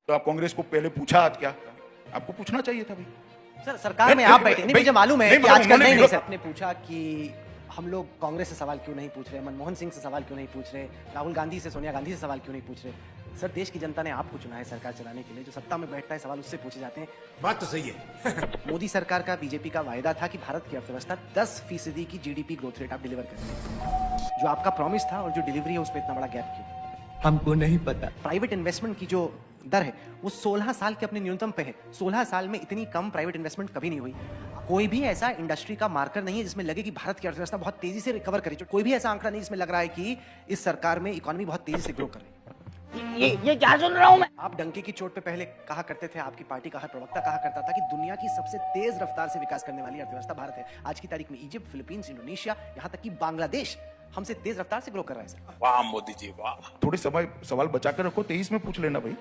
तो आप कांग्रेस को पहले पूछा आज क्या? आपको पूछना चाहिए था भाई। सर सरकार में आप बैठे नहीं, मुझे मालूम है कि आजकल नहीं सर। आपने पूछा कि हम लोग कांग्रेस से सवाल क्यों नहीं पूछ रहे, मनमोहन सिंह से सवाल क्यों नहीं पूछ रहे, राहुल गांधी से, सोनिया गांधी से सवाल क्यों नहीं पूछ रहे। सर देश की जनता ने आपको चुना है सरकार चलाने के लिए, जो सत्ता में बैठता है सवाल उससे पूछे जाते हैं। बात तो सही है। मोदी सरकार का, बीजेपी का वायदा था कि भारत की अर्थव्यवस्था 10% की जीडीपी ग्रोथ रेट आप डिलीवर करेंगे। जो आपका प्रॉमिस था और जो डिलीवरी है उस पर इतना बड़ा गैप क्यों? हमको नहीं पता। प्राइवेट इन्वेस्टमेंट की जो दर है वो 16 साल के अपने न्यूनतम पे है। 16 साल में इतनी कम प्राइवेट इन्वेस्टमेंट कभी नहीं हुई। कोई भी ऐसा इंडस्ट्री का मार्कर नहीं है जिसमें लगे कि भारत की अर्थव्यवस्था बहुत तेजी से रिकवर करे। कोई भी ऐसा आंकड़ा नहीं जिसमें लग रहा है कि इस सरकार में इकोनॉमी बहुत तेजी से ग्रो कर रही है। ये क्या सुन रहा हूं मैं? आप डंके की चोट पे पहले कहा करते थे, आपकी पार्टी का हर प्रवक्ता कहा करता था कि दुनिया की सबसे तेज रफ्तार से विकास करने वाली अर्थव्यवस्था भारत है। आज की तारीख में इजिप्ट, फिलीपींस, इंडोनेशिया, यहाँ तक कि बांग्लादेश हमसे तेज रफ्तार से ग्रो कर रहा है सर। वाह मोदी जी वाह। थोड़े सवाल बचा कर रखो, 23 में पूछ लेना भाई।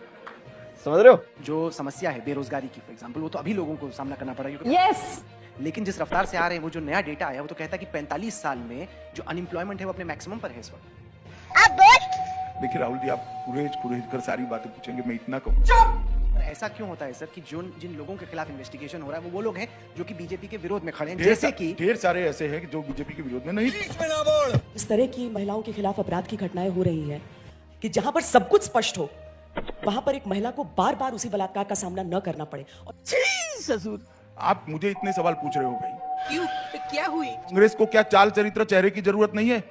समझ रहे हो? जो समस्या है बेरोजगारी की फॉर एग्जांपल, वो तो अभी लोगों को सामना करना पड़ा है। यस। लेकिन जिस रफ्तार से आ रहे हैं, वो जो नया डेटा आया वो तो कहता है कि 45 साल में जो अनएम्प्लॉयमेंट है वो अपने मैक्सिमम पर है इस वक्त। अब बोल। देखिए राहुल जी, आप कुरेज कर सारी बातें पूछेंगे, मैं इतना कहूँ। ऐसा क्यों होता है सर कि जिन लोगों के खिलाफ इन्वेस्टिगेशन हो रहा है वो लोग हैं जो कि बीजेपी के विरोध में खड़े हैं, जैसे कि ढेर सारे ऐसे हैं जो बीजेपी के विरोध में नहीं। इस तरह की महिलाओं के खिलाफ अपराध की घटनाएं हो रही हैं कि जहां पर सब कुछ स्पष्ट हो वहां पर एक महिला को बार बार उसी बलात्कार का सामना न करना पड़े। ससुर, आप मुझे इतने सवाल पूछ रहे हो भाई, क्यों? क्या हुई? कांग्रेस को क्या चाल चरित्र चेहरे की जरूरत नहीं है?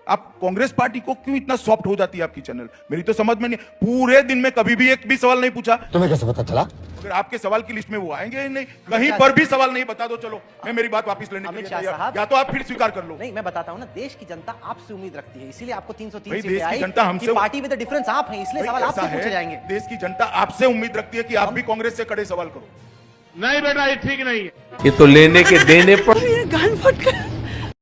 आप कांग्रेस पार्टी को क्यों इतना सॉफ्ट हो जाती है आपकी चैनल? मेरी तो समझ में नहीं। पूरे दिन में कभी भी एक भी सवाल नहीं पूछा। तुम्हें कैसे पता चला? अगर आपके सवाल की लिस्ट में वो आएंगे ही नहीं, कहीं पर भी सवाल नहीं, बता दो। चलो मैं मेरी बात वापस लेने के लिए तैयार, या तो आप फिर स्वीकार कर लो। नहीं, मैं बताता हूँ ना, देश की जनता आपसे उम्मीद रखती है, इसीलिए आपको 303 देश की जनता हमसे, पार्टी विद द डिफरेंस आप हैं, इसलिए सवाल आपसे पूछे जाएंगे। देश की जनता आपसे उम्मीद रखती है कि आप भी कांग्रेस से कड़े सवाल करो। नहीं बेटा, ये ठीक नहीं है। ये तो लेने के देने पर गान फट कर